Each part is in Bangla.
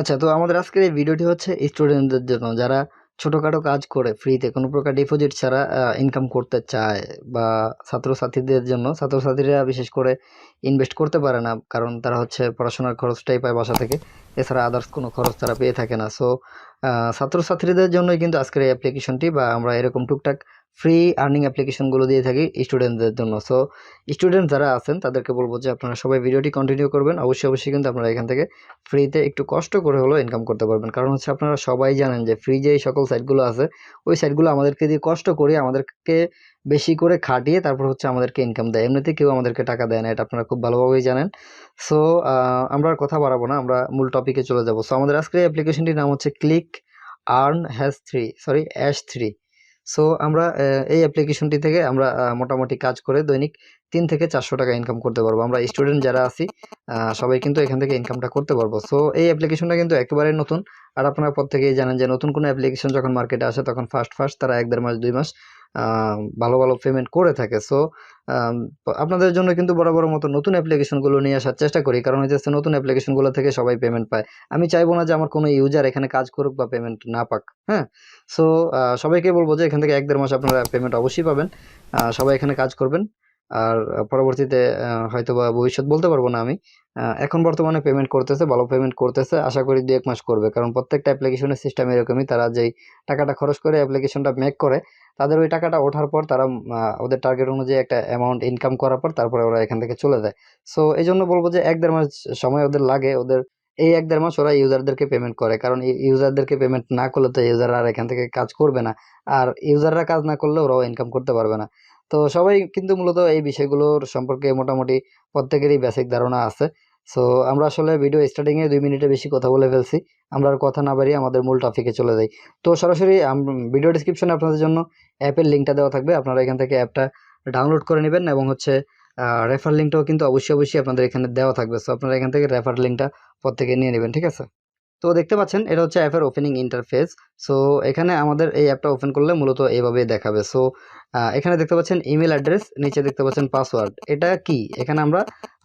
আচ্ছা, তো আমাদের আজকের এই ভিডিওটি হচ্ছে স্টুডেন্টদের জন্য, যারা ছোটখাটো কাজ করে ফ্রিতে কোনো প্রকার ডিপোজিট ছাড়া ইনকাম করতে চায়, বা ছাত্রছাত্রীদের জন্য। ছাত্রছাত্রীরা বিশেষ করে ইনভেস্ট করতে পারে না, কারণ তারা হচ্ছে পড়াশোনার খরচটাই পায় বাসা থেকে, এছাড়া আদার্স কোনো খরচ তারা পেয়ে থাকে না। সো ছাত্রছাত্রীদের জন্যই কিন্তু আজকের এই অ্যাপ্লিকেশনটি, বা আমরা এরকম টুকটাক ফ্রি আর্নিং অ্যাপ্লিকেশনগুলো দিয়ে থাকি স্টুডেন্টদের জন্য। সো স্টুডেন্ট যারা আছেন তাদেরকে বলবো যে আপনারা সবাই ভিডিওটি কন্টিনিউ করবেন। অবশ্যই অবশ্যই কিন্তু আপনারা এখান থেকে ফ্রিতে একটু কষ্ট করে হলেও ইনকাম করতে পারবেন। কারণ হচ্ছে আপনারা সবাই জানেন যে ফ্রি যে সকল সাইটগুলো আছে, ওই সাইটগুলো আমাদেরকে দিয়ে কষ্ট করে, আমাদেরকে বেশি করে খাটিয়ে তারপর হচ্ছে আমাদেরকে ইনকাম দেয়। এমনিতে কেউ আমাদেরকে টাকা দেয় না, এটা আপনারা খুব ভালোভাবেই জানেন। সো আমরা আর কথা বাড়াবো না, আমরা মূল টপিকে চলে যাব। সো আমাদের আজকের অ্যাপ্লিকেশনটির নাম হচ্ছে click earn ash three. So আমরা এই অ্যাপ্লিকেশনটি থেকে আমরা মোটামুটি কাজ করে দৈনিক 3 থেকে 400 টাকা ইনকাম করতে পারবো। আমরা স্টুডেন্ট যারা আছি সবাই কিন্তু এখান থেকে ইনকামটা করতে পারবো। সো এই অ্যাপ্লিকেশনটা কিন্তু একেবারে নতুন। আর আপনারা প্রত্যেকেই জানেন যে নতুন কোনো অ্যাপ্লিকেশন যখন মার্কেটে আসে তখন ফার্স্ট ফার্স্ট তারা 1-1.5 মাস 2 মাস ভালো ভালো পেমেন্ট করে থাকে। সো আপনাদের জন্য কিন্তু বরাবর মতো নতুন অ্যাপ্লিকেশনগুলো নিয়ে আসার চেষ্টা করি, কারণ হচ্ছে নতুন অ্যাপ্লিকেশনগুলো থেকে সবাই পেমেন্ট পায়। আমি চাইবো না যে আমার কোনো ইউজার এখানে কাজ করুক বা পেমেন্ট না পাক। হ্যাঁ, সো সবাইকে বলবো যে এখান থেকে 1-1.5 মাস আপনারা পেমেন্ট অবশ্যই পাবেন। সবাই এখানে কাজ করবেন। আর পরবর্তীতে হয়তোবা ভবিষ্যৎ বলতে পারবো না আমি। এখন বর্তমানে পেমেন্ট করতেছে, ভালো পেমেন্ট করতেছে। আশা করি 2-1 মাস করবে, কারণ প্রত্যেকটা অ্যাপ্লিকেশনের সিস্টেম এরকমই। তারা যেই টাকাটা খরচ করে অ্যাপ্লিকেশনটা মেক করে, তাদের ওই টাকাটা ওঠার পর তারা ওদের টার্গেট অনুযায়ী একটা অ্যামাউন্ট ইনকাম করার পর তারপরে ওরা এখান থেকে চলে যায়। সো এই জন্য বলবো যে 1-1.5 মাস সময় ওদের লাগে। ওদের এই 1-1.5 মাস ওরা ইউজারদেরকে পেমেন্ট করে, কারণ ইউজারদেরকে পেমেন্ট না করলে তো ইউজাররা আর এখান থেকে কাজ করবে না। আর ইউজাররা কাজ না করলে ওরাও ইনকাম করতে পারবে না। তো সবাই কিন্তু মূলত এই বিষয়গুলোর সম্পর্কে মোটামুটি প্রত্যেকেরই বেসিক ধারণা আছে। সো আমরা আসলে ভিডিও স্টার্টিং এ 2 মিনিটের বেশি কথা বলে ফেলছি। আমরা আর কথা না বাড়িয়ে আমাদের মূল টপিকে চলে যাই। তো সরাসরি ভিডিও ডেসক্রিপশনে আপনাদের জন্য অ্যাপের লিঙ্কটা দেওয়া থাকবে। আপনারা এখান থেকে অ্যাপটা ডাউনলোড করে নেবেন, এবং হচ্ছে রেফার লিঙ্কটাও কিন্তু অবশ্যই অবশ্যই আপনাদের এখানে দেওয়া থাকবে। সো আপনারা এখান থেকে রেফার লিঙ্কটা প্রত্যেকে নিয়ে নেবেন, ঠিক আছে? তো দেখতে পাচ্ছেন এটা হচ্ছে অ্যাপের ওপেনিং ইন্টারফেস। সো এখানে আমাদের এই অ্যাপটা ওপেন করলে মূলত এইভাবে দেখাবে। সো এখানে দেখতে পাচ্ছেন ইমেল অ্যাড্রেস, নিচে দেখতে পাচ্ছেন পাসওয়ার্ড। এটা কি? এখানে আমরা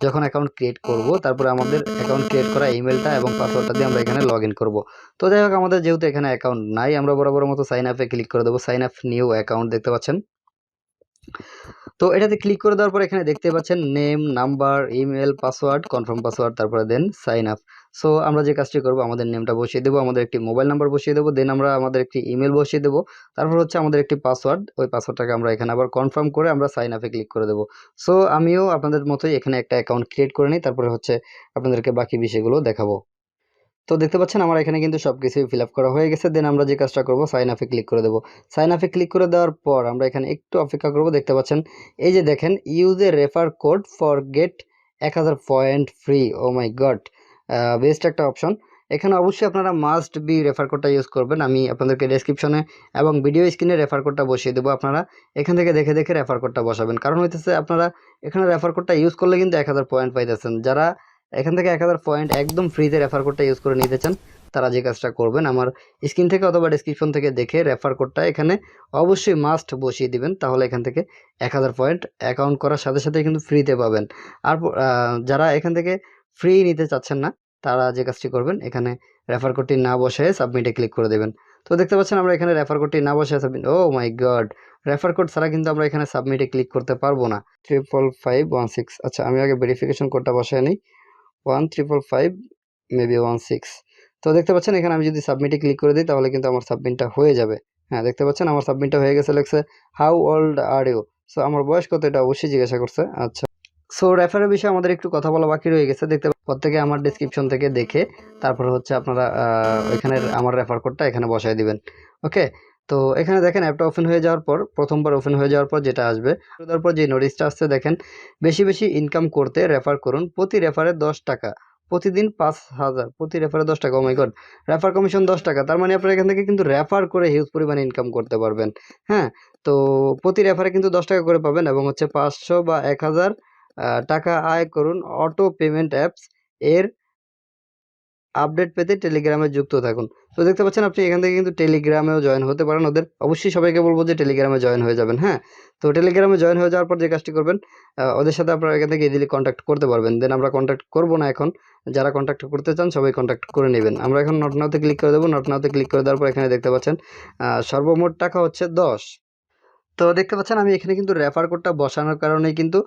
যখন অ্যাকাউন্ট ক্রিয়েট করব, তারপরে আমাদের অ্যাকাউন্ট ক্রিয়েট করা ইমেলটা এবং পাসওয়ার্ডটা দিয়ে আমরা এখানে লগ ইন করবো। তো যাই হোক, আমাদের যেহেতু এখানে অ্যাকাউন্ট নাই, আমরা বরাবর মতো সাইন আপে ক্লিক করে দেবো। সাইন আপ নিউ অ্যাকাউন্ট দেখতে পাচ্ছেন। তো এটাতে ক্লিক করে দেওয়ার পর এখানে দেখতে পাচ্ছেন name, number, email, password, confirm password, তারপরে দেন সাইন আপ। সো আমরা যে কাজটি করবো, আমাদের নেমটা বসিয়ে দেবো, আমাদের একটি মোবাইল নাম্বার বসিয়ে দেবো, দেন আমরা আমাদের একটি ইমেল বসিয়ে দেবো, তারপর হচ্ছে আমাদের একটি পাসওয়ার্ড। ওই পাসওয়ার্ডটাকে আমরা এখানে আবার কনফার্ম করে আমরা সাইন আপে ক্লিক করে দেবো। সো আমিও আপনাদের মতোই এখানে একটা অ্যাকাউন্ট ক্রিয়েট করে নিই, তারপরে হচ্ছে আপনাদেরকে বাকি বিষয়গুলো দেখাবো। তো দেখতে পাচ্ছেন আমার এখানে কিন্তু সবকিছুই ফিল আপ করা হয়ে গেছে। দেন আমরা যে কাজটা করব, সাইন আপে ক্লিক করে দেবো। সাইন আপে ক্লিক করে দেওয়ার পর আমরা এখানে একটু অপেক্ষা করব। দেখতে পাচ্ছেন এই যে দেখেন, use a refer code for get 1000 point free. Oh my god, best একটা অপশন। এখানে অবশ্যই আপনারা মাস্ট বি রেফার কোডটা ইউজ করবেন। আমি আপনাদেরকে ডেসক্রিপশনে এবং ভিডিও স্ক্রিনে রেফার কোডটা বসিয়ে দেবো। আপনারা এখান থেকে দেখে দেখে রেফার কোডটা বসাবেন, কারণ হইতেছে আপনারা এখানে রেফার কোডটা ইউজ করলে কিন্তু 1000 পয়েন্ট পাইতেছেন। যারা এখান থেকে 1000 পয়েন্ট একদম ফ্রিতে রেফার কোডটা ইউজ করে নিতে চান, তারা যে কাজটা করবেন, আমার স্ক্রিন থেকে অথবা ডেসক্রিপশন থেকে দেখে রেফার কোডটা এখানে অবশ্যই মাস্ট বসিয়ে দিবেন। তাহলে এখান থেকে 1000 পয়েন্ট অ্যাকাউন্ট করার সাথে সাথে কিন্তু ফ্রিতে পাবেন। আর যারা এখান থেকে ফ্রি নিতে চাচ্ছেন না, তারা যে কাজটি করবেন, এখানে রেফার কোডটি না বসে সাবমিটে ক্লিক করে দেবেন। তো দেখতে পাচ্ছেন আমরা এখানে রেফার কোডটি না বসে submit. O my god, refer code ছাড়া কিন্তু আমরা এখানে সাবমিটে ক্লিক করতে পারবো না। 55516। আচ্ছা, আমি আগে ভেরিফিকেশন কোডটা বসায় নিই। 1555 মেবি 16। তো দেখতে পাচ্ছেন এখানে আমি যদি সাবমিটে ক্লিক করে দিই, তাহলে কিন্তু আমার সাবমিটটা হয়ে যাবে। হ্যাঁ, দেখতে পাচ্ছেন আমার সাবমিটটা হয়ে গেছে। লেখছে how old are you. So আমার বয়স কত, এটা অবশ্যই জিজ্ঞাসা করছে। আচ্ছা, সো রেফারের বিষয়ে আমাদের একটু কথা বলা বাকি রয়ে গেছে। দেখতে প্রত্যেকে আমার ডেসক্রিপশন থেকে দেখে তারপর হচ্ছে আপনারা এখানে আমার রেফার কোডটা এখানে বসায় দিবেন। ওকে, তো এখানে দেখেন অ্যাপটা ওপেন হয়ে যাওয়ার পর, প্রথমবার ওপেন হয়ে যাওয়ার পর যেটা আসবে, তারপর যে নোটিশটা আসছে দেখেন, বেশি বেশি ইনকাম করতে রেফার করুন, প্রতি রেফারে 10 টাকা, প্রতিদিন 5000, প্রতি রেফারে 10 টাকা। ও মাই গড, রেফার কমিশন 10 টাকা। তার মানে আপনারা এখান থেকে কিন্তু রেফার করে হিউজ পরিমাণে ইনকাম করতে পারবেন। হ্যাঁ, তো প্রতি রেফারে কিন্তু 10 টাকা করে পাবেন, এবং হচ্ছে 500 বা 1000 টাকা আয় করুন অটো পেমেন্ট অ্যাপস এর আপডেট পেতে টেলিগ্রামে যুক্ত থাকুন। তো দেখতে পাচ্ছেন আপনি এখান থেকে কিন্তু টেলিগ্রামেও জয়েন হতে পারেন ওদের। অবশ্যই সবাইকে বলবো যে টেলিগ্রামে জয়েন হয়ে যাবেন, হ্যাঁ? তো টেলিগ্রামে জয়েন হয়ে যাওয়ার পর যে কাজটি করবেন, ওদের সাথে আপনারা এখান থেকে ইজিলি কন্ট্যাক্ট করতে পারবেন। দেন আমরা কন্ট্যাক্ট করব না এখন। যারা কন্ট্যাক্ট করতে চান সবাই কন্ট্যাক্ট করে নেবেন। আমরা এখন নট নাওতে ক্লিক করে দেবো। নট নাওতে ক্লিক করে দেওয়ার পর এখানে দেখতে পাচ্ছেন সর্বমোট টাকা হচ্ছে 10। তো দেখতে পাচ্ছেন আমি এখানে কিন্তু রেফার কোডটা বসানোর কারণেই কিন্তু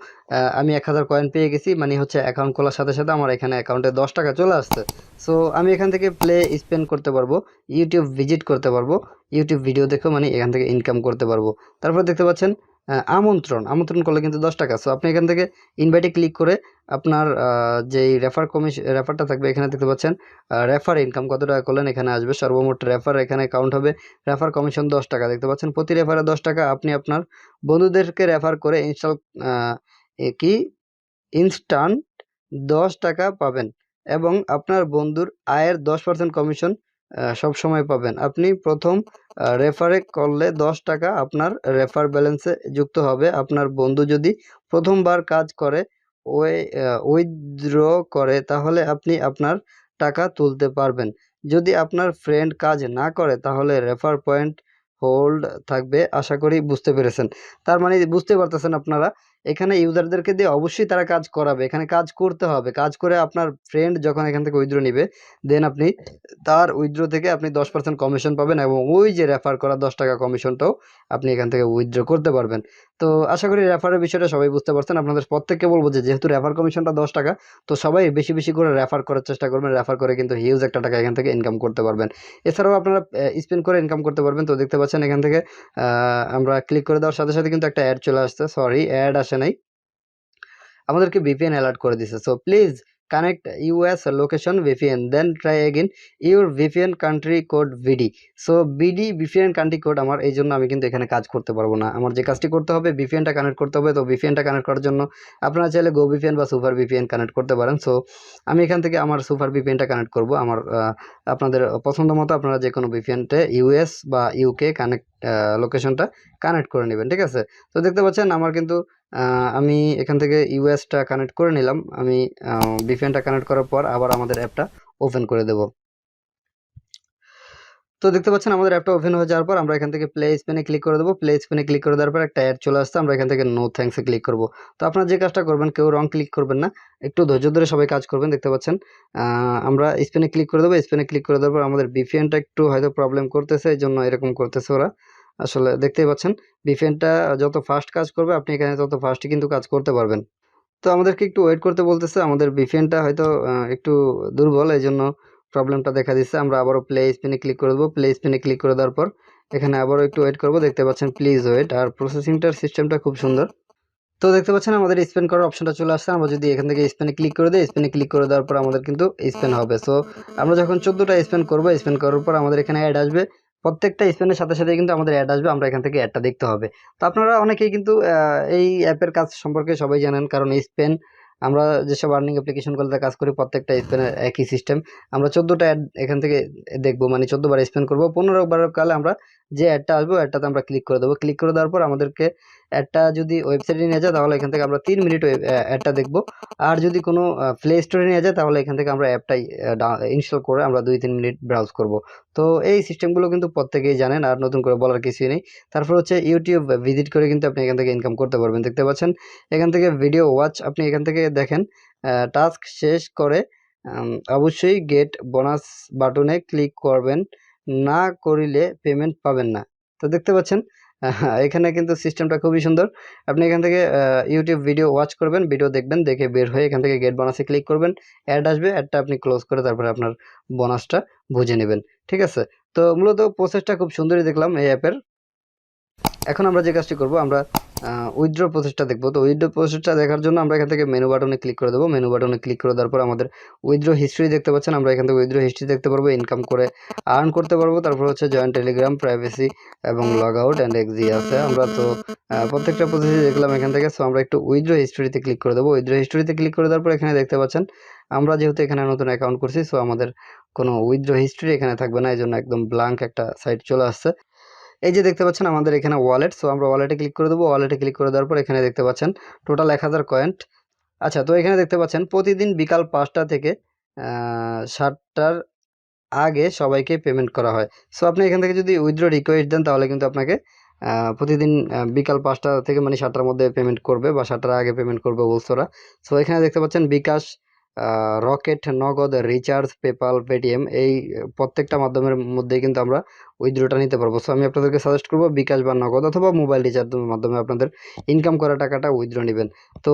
আমি 1000 কয়েন পেয়ে গেছি। মানে হচ্ছে অ্যাকাউন্ট খোলার সাথে সাথে আমার এখানে অ্যাকাউন্টে 10 টাকা চলে আসছে। সো আমি এখান থেকে প্লে স্পেন্ড করতে পারবো, ইউটিউব ভিজিট করতে পারবো, ইউটিউব ভিডিও দেখেও মানে এখান থেকে ইনকাম করতে পারবো। তারপর দেখতে পাচ্ছেন আমন্ত্রণ করলে কিন্তু 10 টাকা। সো আপনি এখান থেকে ইনভাইটে ক্লিক করে আপনার যেই রেফারটা থাকবে এখানে দেখতে পাচ্ছেন রেফার ইনকাম কত টাকা করলেন এখানে আসবে। সর্বমোট রেফার এখানে কাউন্ট হবে। রেফার কমিশন 10 টাকা দেখতে পাচ্ছেন। প্রতি রেফারে 10 টাকা। আপনি আপনার বন্ধুদেরকে রেফার করে কি ইনস্ট্যান্ট 10 টাকা পাবেন এবং আপনার বন্ধুর আয়ের 10% কমিশন সবসময় পাবেন। আপনি প্রথম রেফারে করলে 10 টাকা আপনার রেফার ব্যালেন্সে যুক্ত হবে। আপনার বন্ধু যদি প্রথমবার কাজ করে উইথড্র করে তাহলে আপনি আপনার টাকা তুলতে পারবেন। যদি আপনার ফ্রেন্ড কাজ না করে তাহলে রেফার পয়েন্ট হোল্ড থাকবে। আশা করি বুঝতে পেরেছেন। তার মানে বুঝতে পারতেছেন আপনারা, এখানে ইউজারদেরকে দিয়ে অবশ্যই তারা কাজ করাবে। এখানে কাজ করতে হবে। কাজ করে আপনার ফ্রেন্ড যখন এখান থেকে উইথড্র নিবে, দেন আপনি তার উইথড্র থেকে আপনি 10% কমিশন পাবেন এবং ওই যে রেফার করা 10 টাকা কমিশনটাও আপনি এখান থেকে উইথড্র করতে পারবেন। তো আশা করি রেফারের বিষয়টা সবাই বুঝতে পারছেন। আপনাদের প্রত্যেককে বলবো যে যেহেতু রেফার কমিশনটা 10 টাকা, তো সবাই বেশি বেশি করে রেফার করার চেষ্টা করবেন। রেফার করে কিন্তু হিউজ একটা টাকা এখান থেকে ইনকাম করতে পারবেন। এছাড়াও আপনারা স্পেন্ড করে ইনকাম করতে পারবেন। তো দেখতে পাচ্ছেন এখান থেকে আমরা ক্লিক করে দেওয়ার সাথে সাথে কিন্তু একটা অ্যাড চলে আসছে। সরি, অ্যাড আসে নাই, আমাদেরকে ভিপিএন অ্যালার্ট করে দিছে। So please connect US location VPN then try again your VPN country code VD. So BD VPN country code আমার, এই জন্য আমি কিন্তু এখানে কাজ করতে পারবো না। আমার যে কাজটি করতে হবে ভিপিএনটা কানেক্ট করতে হবে। তো ভিপিএনটা কানেক্ট করার জন্য আপনারা চাইলে গো ভিপিএন বা সুপার ভিপিএন কানেক্ট করতে পারেন। সো আমি এখান থেকে আমার সুপার ভিপিএনটা কানেক্ট করব। আমার আপনাদের পছন্দ মতো আপনারা যে কোনো ভিপিএনটে ইউএস বা ইউকে কানেক্ট লোকেশনটা কানেক্ট করে নেবেন, ঠিক আছে? তো দেখতে পাচ্ছেন আমার কিন্তু আমি এখান থেকে ইউএসটা কানেক্ট করে নিলাম। আমি ভিপিএনটা কানেক্ট করার পর আবার আমাদের অ্যাপটা ওপেন করে দেব। তো দেখতে পাচ্ছেন আমাদের অ্যাপটা ওপেন হয়ে যাওয়ার পর আমরা এখান থেকে প্লে স্পেনে ক্লিক করে দেবো। প্লে স্পেনে ক্লিক করে দেওয়ার পর একটা অ্যাড চলে আসছে। আমরা এখান থেকে নো থ্যাঙ্কসে ক্লিক করব। তো আপনারা যে কাজটা করবেন, কেউ রং ক্লিক করবেন না, একটু ধৈর্য ধরে সবাই কাজ করবেন। দেখতে পাচ্ছেন আমরা স্পেনে ক্লিক করে দেবো। স্পেনে ক্লিক করে দেওয়ার পর আমাদের ভিপিএনটা একটু হয়তো প্রবলেম করতেছে, এই জন্য এরকম করতেছে ওরা। আসলে দেখতেই পাচ্ছেন ভিপিএনটা যত ফাস্ট কাজ করবে আপনি এখানে তত ফাস্টই কিন্তু কাজ করতে পারবেন। তো আমাদেরকে একটু ওয়েট করতে বলতেছে। আমাদের ভিপিএনটা হয়তো একটু দুর্বল, এই জন্য প্রবলেমটা দেখা দিচ্ছে। আমরা আবারও প্লে স্পিনে ক্লিক করে দেবো। প্লে স্পিনে ক্লিক করে দেওয়ার পর এখানে আবারও একটু ওয়েট করবো। দেখতে পাচ্ছেন প্লিজ ওয়েট। আর প্রসেসিংটার সিস্টেমটা খুব সুন্দর। তো দেখতে পাচ্ছেন আমাদের স্পেন করার অপশনটা চলে আসছে। আমরা যদি এখান থেকে স্পেনে ক্লিক করে দিই, স্পেনে ক্লিক করে দেওয়ার পর আমাদের কিন্তু স্পেন হবে। সো আমরা যখন 14টা স্পেন করবো, স্পেন করার পর আমাদের এখানে অ্যাড আসবে। প্রত্যেকটা স্পেনের সাথে সাথে কিন্তু আমাদের অ্যাড আসবে। আমরা এখান থেকে অ্যাডটা দেখতে হবে। তো আপনারা অনেকেই কিন্তু এই অ্যাপের কাজ সম্পর্কে সবাই জানেন, কারণ স্পেন আমরা যেসব আর্নিং অ্যাপ্লিকেশনগুলোতে কাজ করি প্রত্যেকটা স্পেনের একই সিস্টেম। আমরা 14টা অ্যাড এখান থেকে দেখবো, মানে 14 বার স্পেন করবো। 15 বার কালে আমরা যে অ্যাডটা আসবো অ্যাডটাতে আমরা ক্লিক করে দেবো। ক্লিক করে দেওয়ার পর আমাদেরকে অ্যাডটা যদি ওয়েবসাইটে নিয়ে যায় তাহলে এখান থেকে আমরা 3 মিনিট অ্যাডটা দেখবো। আর যদি কোনো প্লে স্টোরে নিয়ে যায় তাহলে এখান থেকে আমরা অ্যাপটাই ইনস্টল করে আমরা 2-3 মিনিট ব্রাউজ করব। তো এই সিস্টেমগুলো কিন্তু প্রত্যেকেই জানেন, আর নতুন করে বলার কিছুই নেই। তারপর হচ্ছে ইউটিউব ভিজিট করে কিন্তু আপনি এখান থেকে ইনকাম করতে পারবেন। দেখতে পাচ্ছেন এখান থেকে ভিডিও ওয়াচ আপনি এখান থেকে দেখেন। টাস্ক শেষ করে অবশ্যই গেট বোনাস বাটনে ক্লিক করবেন, না করিলে পেমেন্ট পাবেন না। তো দেখতে পাচ্ছেন এখানে কিন্তু সিস্টেমটা খুবই সুন্দর। আপনি এখান থেকে ইউটিউব ভিডিও ওয়াচ করবেন, ভিডিও দেখবেন, দেখে বের হয়ে এখান থেকে গেট বোনাসে ক্লিক করবেন। অ্যাড আসবে, অ্যাডটা আপনি ক্লোজ করে তারপরে আপনার বোনাসটা বুঝে নেবেন, ঠিক আছে? তো মূলত প্রসেসটা খুব সুন্দরই দেখলাম এই অ্যাপের। এখন আমরা যে কাজটি করব, আমরা উইথড্র প্রসেসটা দেখব। তো উইথড্র প্রসেসটা দেখার জন্য আমরা এখান থেকে মেনু বাটনে ক্লিক করে দেবো। মেনু বাটনে ক্লিক করে দেওয়ার পর আমাদের উইথড্র হিস্ট্রি দেখতে পাচ্ছেন। আমরা এখান থেকে উইথড্র হিস্ট্রি দেখতে পারবো, ইনকাম করে আর্ন করতে পারবো। তারপর হচ্ছে জয়েন টেলিগ্রাম, প্রাইভেসি এবং লগ আউট অ্যান্ড এক্সি আছে। আমরা তো প্রত্যেকটা প্রসেসই দেখলাম এখান থেকে। সো আমরা একটু উইথড্র হিস্ট্রিতে ক্লিক করে দেবো। উইথড্র হিস্ট্রিতে ক্লিক করে দেওয়ার পর এখানে দেখতে পাচ্ছেন আমরা যেহেতু এখানে নতুন অ্যাকাউন্ট করছি, সো আমাদের কোনো উইথড্র হিস্ট্রি এখানে থাকবে না, এই জন্য একদম ব্ল্যাঙ্ক একটা সাইট চলে আসছে। এই যে দেখতে পাচ্ছেন আমাদের এখানে ওয়ালেট। সো আমরা ওয়ালেটে ক্লিক করে দেবো। ওয়ালেটে ক্লিক করে দেওয়ার পর এখানে দেখতে পাচ্ছেন টোটাল 1000 কয়েন। আচ্ছা, তো এখানে দেখতে পাচ্ছেন প্রতিদিন বিকাল 5টা থেকে 7টার আগে সবাইকে পেমেন্ট করা হয়। সো আপনি এখান থেকে যদি উইথড্র রিকোয়েস্ট দেন তাহলে কিন্তু আপনাকে প্রতিদিন বিকাল 5টা থেকে মানে 7টার মধ্যে পেমেন্ট করবে বা 7টার আগে পেমেন্ট করবে বলছে ওরা। সো এখানে দেখতে পাচ্ছেন বিকাশ, রকেট, নগদ, রিচার্জ, পেপাল, পেটিএম এই প্রত্যেকটা মাধ্যমের মধ্যেই কিন্তু আমরা উইথড্রটা নিতে পারবো। সো আমি আপনাদেরকে সাজেস্ট করবো বিকাশ বা নগদ অথবা মোবাইল রিচার্জের মাধ্যমে আপনাদের ইনকাম করা টাকাটা উইথড্র নেবেন। তো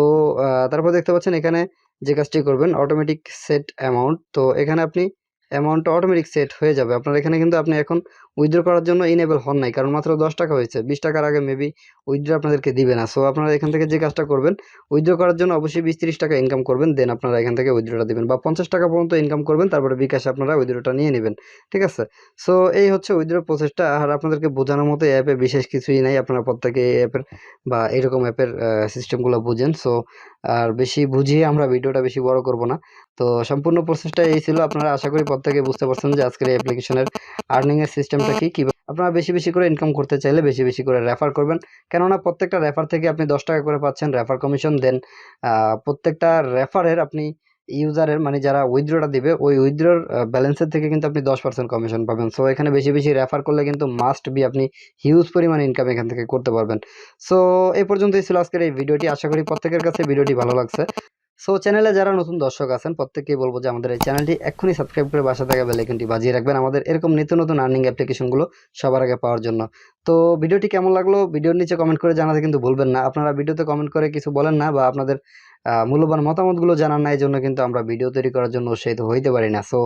তারপর দেখতে পাচ্ছেন এখানে যে কাজটি করবেন অটোমেটিক সেট অ্যামাউন্ট। তো এখানে আপনি অ্যামাউন্টটা অটোমেটিক সেট হয়ে যাবে আপনার এখানে, কিন্তু আপনি এখন উইথড্র করার জন্য ইনেবল হন নাই, কারণ মাত্র 10 টাকা হয়েছে। 20 টাকার আগে মেবি উইথড্র আপনাদেরকে দিবে না। সো আপনারা এখান থেকে যে কাজটা করবেন, উইথড্র করার জন্য অবশ্যই 20-30 টাকা ইনকাম করবেন, দেন আপনারা এখান থেকে উইথড্রটা দিবেন, বা 50 টাকা পর্যন্ত ইনকাম করবেন, তারপরে বিকাশে আপনারা উইথড্রটা নিয়ে নেবেন। ঠিক আছে? সো এই হচ্ছে উইথড্র প্রসেসটা। আর আপনাদেরকে বোঝানোর মতো অ্যাপে বিশেষ কিছুই নাই, আপনারা প্রত্যেকে এই অ্যাপের বা এরকম অ্যাপের সিস্টেমগুলো বুঝেন। সো আর বেশি বুঝিয়ে আমরা ভিডিওটা বেশি বড় করব না। তো সম্পূর্ণ প্রসেসটা এই ছিল। আপনারা আশা করি প্রত্যেকে বুঝতে পারছেন যে আজকের এই অ্যাপ্লিকেশনের আর্নিং এর সিস্টেমটা কি। কিভাবে আপনারা বেশি বেশি করে ইনকাম করতে চাইলে বেশি বেশি করে রেফার করবেন, কেননা প্রত্যেকটা রেফার থেকে আপনি 10 টাকা করে পাচ্ছেন রেফার কমিশন। দেন প্রত্যেকটা রেফারের আপনি ইউজারের মানে যারা উইথড্রটা দিবে ওই উইথড্রর ব্যালেন্সের থেকে কিন্তু আপনি 10% কমিশন পাবেন। সো এখানে বেশি বেশি রেফার করলে কিন্তু মাস্ট বি আপনি হিউজ পরিমাণ ইনকাম এখান থেকে করতে পারবেন। সো এই পর্যন্তই ছিল আজকের এই ভিডিওটি। আশা করি প্রত্যেকের কাছে ভিডিওটি ভালো লাগছে। সো চ্যানেলে যারা নতুন দর্শক আছেন প্রত্যেককেই বলবো যে আমাদের এই চ্যানেলটি এক্ষুনি সাবস্ক্রাইব করে পাশে থাকা বেল আইকনটি বাজিয়ে রাখবেন আমাদের এরকম নিত্য নতুন আর্নিং অ্যাপ্লিকেশনগুলো সবার আগে পাওয়ার জন্য। তো ভিডিওটি কেমন লাগলো ভিডিওর নিচে কমেন্ট করে জানাতে কিন্তু ভুলবেন না। আপনারা ভিডিওতে কমেন্ট করে কিছু বলেন না বা আপনাদের মূল্যবান মতামতগুলো জানান না, এই জন্য কিন্তু আমরা ভিডিও তৈরি করার জন্য উৎসাহিত হইতে পারি না। সো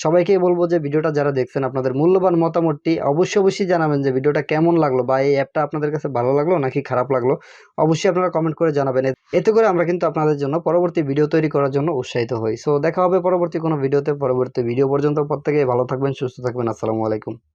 সবাইকেই বলবো যে ভিডিওটা যারা দেখছেন আপনাদের মূল্যবান মতামতটি অবশ্যই অবশ্যই জানাবেন যে ভিডিওটা কেমন লাগলো বা এই অ্যাপটা আপনাদের কাছে ভালো লাগলো নাকি খারাপ লাগলো। অবশ্যই আপনারা কমেন্ট করে জানাবেন, এতে করে আমরা কিন্তু আপনাদের জন্য পরবর্তী ভিডিও তৈরি করার জন্য উৎসাহিত হই। সো দেখা হবে পরবর্তী কোনো ভিডিওতে। পরবর্তী ভিডিও পর্যন্ত প্রত্যেকেই ভালো থাকবেন, সুস্থ থাকবেন। আসসালামু আলাইকুম।